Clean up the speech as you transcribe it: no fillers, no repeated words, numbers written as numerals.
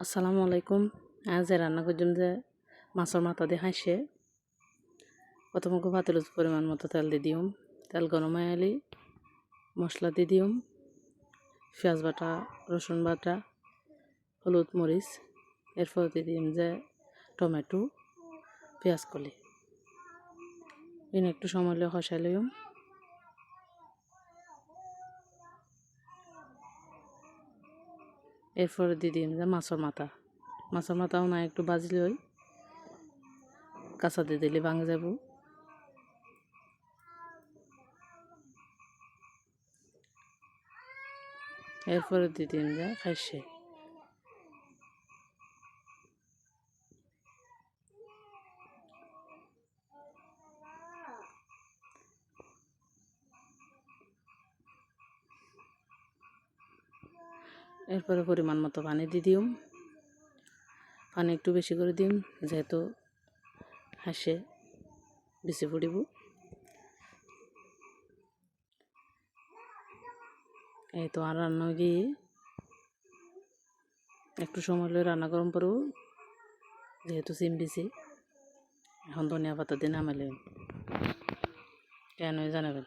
আসসালামু আলাইকুম। আজ রান্না করলাম যে মাছের মাথা দিয়ে হাঁসে। প্রথমে পাতিল পরিমাণ মতো তেল দিয়ে দিম। তেল গরম হয়ে এলে মশলা দিয়ে দিম, পেঁয়াজ বাটা, রসুন বাটা, হলুদ মরিচ। এরপর দিয়ে দিম যে টমেটো, পেঁয়াজ কলি। একটু সময় লিয়ে কষাই লইম। এরপরে দিয়ে দিম যে মাছের মাথাও না একটু বাজি লই, কাঁচা দিয়ে দিলে ভাঙে যাব। এরপরে দিয়ে দিম যে খাইছে। এরপরে পরিমাণ মতো পানি দিয়ে দিম। পানি একটু বেশি করে দিম, যেহেতু হাঁসে বেশি পড়িব। এই তো আর রান্না গিয়ে একটু সময় লয়ে রান্না গরম করব, যেহেতু সিম দিছি। এখন ধনিয়া পাতা দিয়ে নামাইলে কেন জানাবেন।